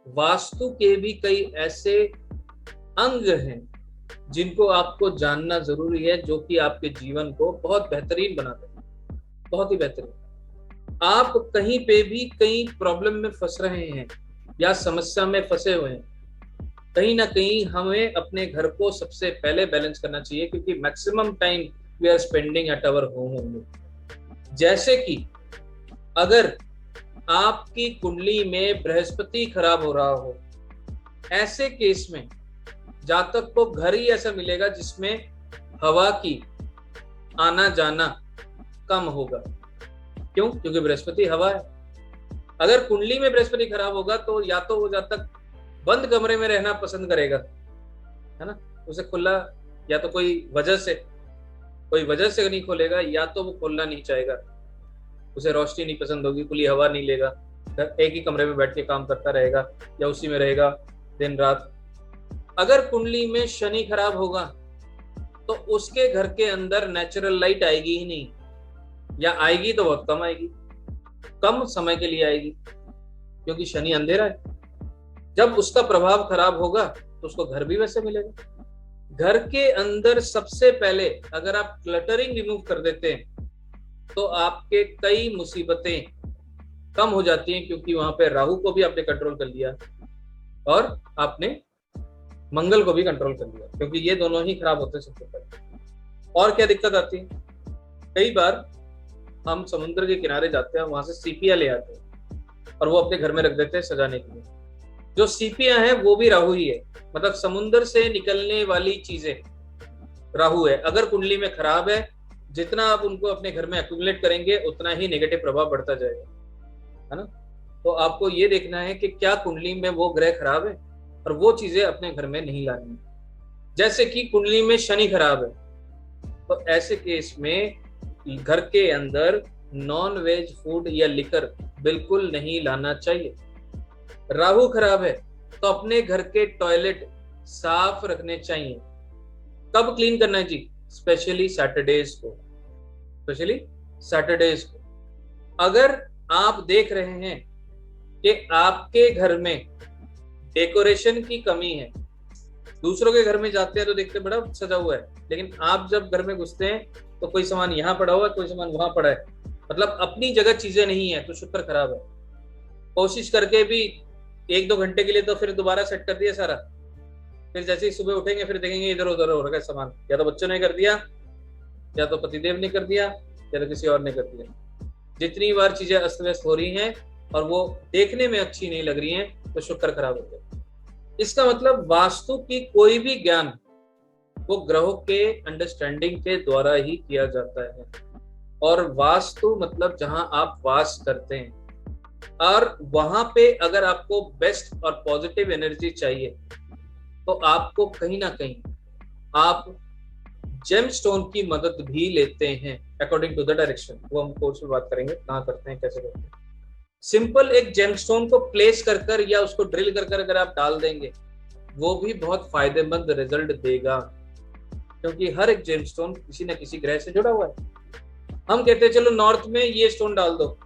वास्तु के भी कई ऐसे अंग हैं जिनको आपको जानना जरूरी है, जो कि आपके जीवन को बहुत बेहतरीन बनाते हैं, बहुत ही बेहतरीन। आप कहीं पे भी कहीं प्रॉब्लम में फंस रहे हैं या समस्या में फंसे हुए हैं, कहीं ना कहीं हमें अपने घर को सबसे पहले बैलेंस करना चाहिए, क्योंकि maximum time we are spending at our home only. जैसे कि अगर आपकी कुंडली में बृहस्पति खराब हो रहा हो, ऐसे केस में जातक को घर ही ऐसा मिलेगा जिसमें हवा की आना जाना कम होगा। क्यों? क्योंकि बृहस्पति हवा है। अगर कुंडली में बृहस्पति खराब होगा तो या तो वो जातक बंद कमरे में रहना पसंद करेगा, है ना, उसे खुला, या तो कोई वजह से नहीं खोलेगा, या तो वो खोलना नहीं चाहेगा, उसे रोशनी नहीं पसंद होगी, खुली हवा नहीं लेगा, एक ही कमरे में बैठ के काम करता रहेगा या उसी में रहेगा दिन रात। अगर कुंडली में शनि खराब होगा तो उसके घर के अंदर नेचुरल लाइट आएगी ही नहीं, या आएगी तो बहुत कम आएगी, कम समय के लिए आएगी, क्योंकि शनि अंधेरा है। जब उसका प्रभाव खराब होगा तो उसको घर भी वैसे मिलेगा। घर के अंदर सबसे पहले अगर आप क्लटरिंग रिमूव कर देते हैं तो आपके कई मुसीबतें कम हो जाती हैं, क्योंकि वहां पे राहु को भी आपने कंट्रोल कर लिया और आपने मंगल को भी कंट्रोल कर लिया, क्योंकि ये दोनों ही खराब होते हैं सबसे पहले। और क्या दिक्कत आती है, कई बार हम समुद्र के किनारे जाते हैं, वहां से सीपियां ले आते हैं और वो अपने घर में रख देते हैं सजाने के लिए। जो सीपियां हैं वो भी राहु ही है, मतलब समुद्र से निकलने वाली चीजें राहु है। अगर कुंडली में खराब है, जितना आप उनको अपने घर में एक्यूमुलेट करेंगे उतना ही नेगेटिव प्रभाव बढ़ता जाएगा, है ना। तो आपको ये देखना है कि क्या कुंडली में वो ग्रह खराब है और वो चीजें अपने घर में नहीं लानी है। जैसे कि कुंडली में शनि खराब है, तो ऐसे केस में घर के अंदर नॉन वेज फूड या लिकर बिल्कुल नहीं लाना चाहिए। राहु खराब है तो अपने घर के टॉयलेट साफ रखने चाहिए। कब क्लीन करना है जी? स्पेशली सैटरडेज को, अगर आप देख रहे हैं कि आपके घर में डेकोरेशन की कमी है, दूसरों के घर में जाते हैं तो देखते बड़ा सजा हुआ है, लेकिन आप जब घर में घुसते हैं तो कोई सामान यहाँ पड़ा हुआ है, कोई सामान वहां पड़ा है, मतलब अपनी जगह चीजें नहीं है, तो शुक्र खराब है। कोशिश करके भी 1-2 घंटे के लिए तो फिर दोबारा सेट कर दिया सारा, फिर जैसे ही सुबह उठेंगे फिर देखेंगे इधर उधर हो रखा है सामान, या तो बच्चों ने कर दिया, या तो पतिदेव ने कर दिया, या तो किसी और ने कर दिया। जितनी बार चीजें अस्त व्यस्त हो रही हैं और वो देखने में अच्छी नहीं लग रही हैं तो शुक्र खराब हो गया। इसका मतलब वास्तु की कोई भी ज्ञान वो ग्रहों के अंडरस्टैंडिंग के द्वारा ही किया जाता है। और वास्तु मतलब जहां आप वास करते हैं, और वहां पे अगर आपको बेस्ट और पॉजिटिव एनर्जी चाहिए तो आपको कहीं ना कहीं आप जेम स्टोन की मदद भी लेते हैं अकॉर्डिंग टू द डायरेक्शन। वो हम कोर्स में बात करेंगे कहाँ करते हैं, कैसे करते हैं। सिंपल एक जेमस्टोन को प्लेस कर या उसको ड्रिल कर अगर आप डाल देंगे, वो भी बहुत फायदेमंद रिजल्ट देगा, क्योंकि हर एक जेमस्टोन किसी न किसी ग्रह से जुड़ा हुआ है। हम कहते हैं चलो नॉर्थ में ये स्टोन डाल दो,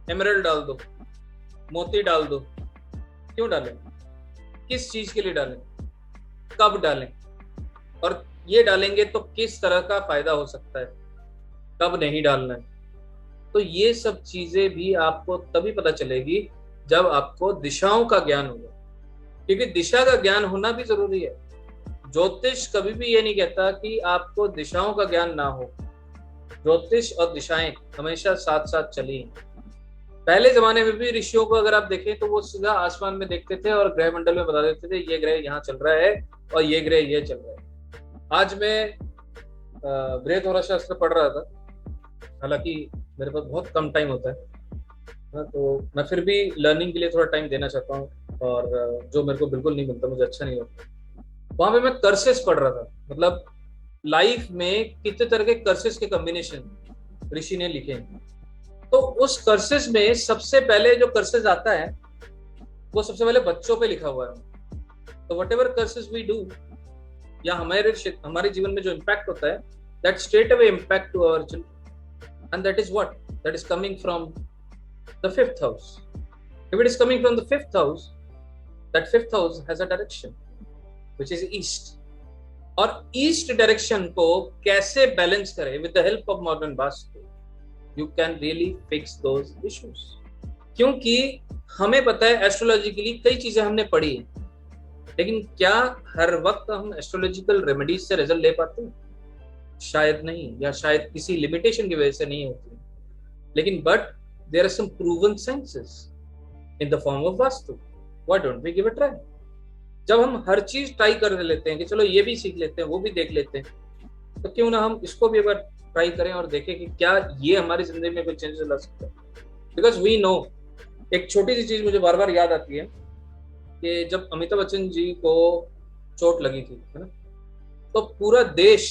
एमरल्ड डाल दो, मोती डाल दो। क्यों डालें? किस चीज के लिए डालें? कब डालें? और ये डालेंगे तो किस तरह का फायदा हो सकता है, कब नहीं डालना है। तो ये सब चीजें भी आपको तभी पता चलेगी जब आपको दिशाओं का ज्ञान होगा, क्योंकि दिशा का ज्ञान होना भी जरूरी है। ज्योतिष कभी भी ये नहीं कहता कि आपको दिशाओं का ज्ञान ना हो। ज्योतिष और दिशाएं हमेशा साथ साथ चली हैं। पहले जमाने में भी ऋषियों को अगर आप देखें तो वो सीधा आसमान में देखते थे और ग्रह मंडल में बता देते थे ये ग्रह यहाँ चल रहा है और ये ग्रह ये चल रहा है। आज मैं बृहद शास्त्र पढ़ रहा था, हालांकि मेरे पास बहुत कम टाइम होता है, तो मैं फिर भी लर्निंग के लिए थोड़ा टाइम देना चाहता हूँ, और जो मेरे को बिल्कुल नहीं मिलता, मुझे अच्छा नहीं लगता। वहां पे मैं कर्सेस पढ़ रहा था, मतलब लाइफ में कितने तरह के कर्सेस के कॉम्बिनेशन ऋषि ने लिखे हैं। तो उस कर्सेस में सबसे पहले जो कर्सेस आता है वो सबसे पहले बच्चों पे लिखा हुआ है। तो whatever curses we do, या हमारे जीवन में जो इम्पैक्ट होता है, that straight away impact to our children, and that is what? That is coming from the 5th house. If it is coming from the 5th house, That fifth house has a direction which is east. और east direction को कैसे balance करें with the help of modern vastu, you can really fix those issues. क्योंकि हमें पता है astrologically कई चीजें हमने पढ़ी है, लेकिन क्या हर वक्त हम एस्ट्रोलॉजिकल रेमेडीज से रिजल्ट ले पाते हैं? शायद नहीं, या शायद किसी लिमिटेशन की वजह से नहीं होती। लेकिन but there are some proven sciences in the form of Vastu. Why don't we give a try? जब हम हर चीज ट्राई कर लेते हैं कि चलो ये भी सीख लेते हैं, वो भी देख लेते हैं, तो क्यों ना हम इसको भी एक बार ट्राई करें और देखें कि क्या ये हमारी जिंदगी में कोई चेंजेस ला सकता है। बिकॉज वी नो, एक छोटी सी चीज मुझे बार बार याद आती है कि जब अमिताभ बच्चन जी को चोट लगी थी, है ना, तो पूरा देश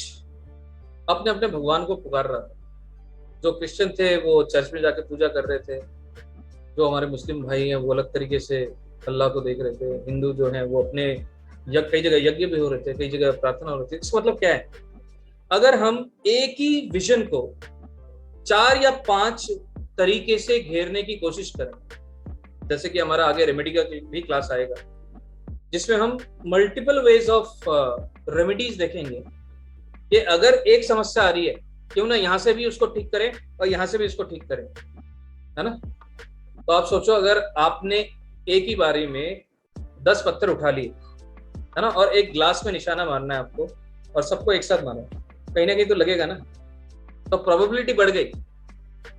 अपने अपने भगवान को पुकार रहा था। जो क्रिश्चियन थे वो चर्च में जाके पूजा कर रहे थे, जो हमारे मुस्लिम भाई हैं वो अलग तरीके से अल्लाह को देख रहे थे, हिंदू जो हैं वो अपने कई जगह यज्ञ भी हो रहे थे, कई जगह प्रार्थना हो रही थी। इसका मतलब क्या है? अगर हम एक ही विजन को 4 या 5 तरीके से घेरने की कोशिश करें, जैसे कि हमारा आगे रेमेडी का भी क्लास आएगा जिसमें हम मल्टीपल वेज ऑफ रेमेडीज देखेंगे कि अगर एक समस्या आ रही है, क्यों ना यहाँ से भी उसको ठीक करें और यहाँ से भी इसको ठीक करें, है ना। तो आप सोचो, अगर आपने एक ही बारी में 10 पत्थर उठा लिए, है ना, और एक ग्लास में निशाना मारना है आपको और सबको एक साथ मारो, कहीं ना कहीं तो लगेगा ना, तो प्रोबेबिलिटी बढ़ गई।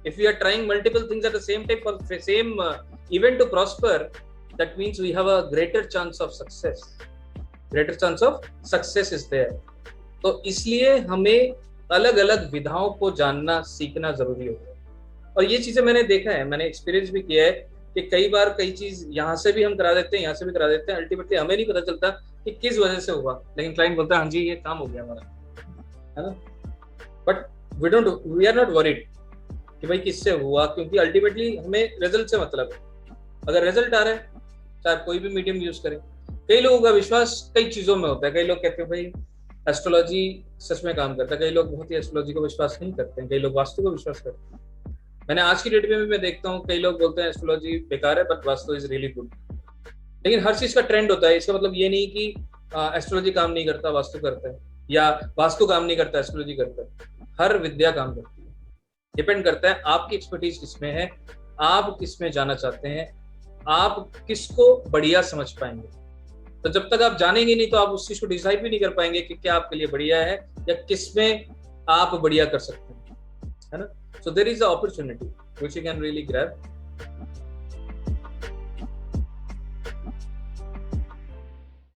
If we are trying multiple things at the same time for same event to prosper, that means we have a greater chance of success. Greater chance of success is there. तो इसलिए हमें अलग अलग विधाओं को जानना सीखना जरूरी होता है। और ये चीजें मैंने देखा है, मैंने एक्सपीरियंस भी किया है कि कई बार कई चीज यहाँ से भी हम करा देते हैं, यहाँ से भी करा देते हैं, अल्टीमेटली हमें नहीं पता चलता कि किस वजह से हुआ, लेकिन क्लाइंट बोलता है हाँ जी ये काम हो गया हमारा, है ना। But we are not worried कि भाई किससे हुआ, क्योंकि अल्टीमेटली हमें रिजल्ट से मतलब है। अगर रिजल्ट आ रहा है, चाहे कोई भी मीडियम यूज करें। कई लोगों का विश्वास कई चीजों में होता है। कई लोग कहते हैं भाई एस्ट्रोलॉजी सच में काम करता है, कई लोग बहुत ही एस्ट्रोलॉजी को विश्वास नहीं करते हैं, कई लोग वास्तु को विश्वास करते हैं। मैंने आज की डेट में भी मैं देखता हूँ कई लोग बोलते हैं एस्ट्रोलॉजी बेकार है but vastu is really good. लेकिन हर चीज का ट्रेंड होता है। इसका मतलब ये नहीं कि एस्ट्रोलॉजी काम नहीं करता वास्तु करता है, या वास्तु काम नहीं करता एस्ट्रोलॉजी करता है। हर विद्या काम करती है। डिपेंड करता है आपकी एक्सपर्टीज किसमें है, आप किसमें जाना चाहते हैं, आप किसको बढ़िया समझ पाएंगे। तो जब तक आप जानेंगे नहीं तो आप उस चीज को डिसाइड भी नहीं कर पाएंगे कि क्या आपके लिए बढ़िया है या किसमें आप बढ़िया कर सकते हैं, है ना। So there is an opportunity which you can really grab.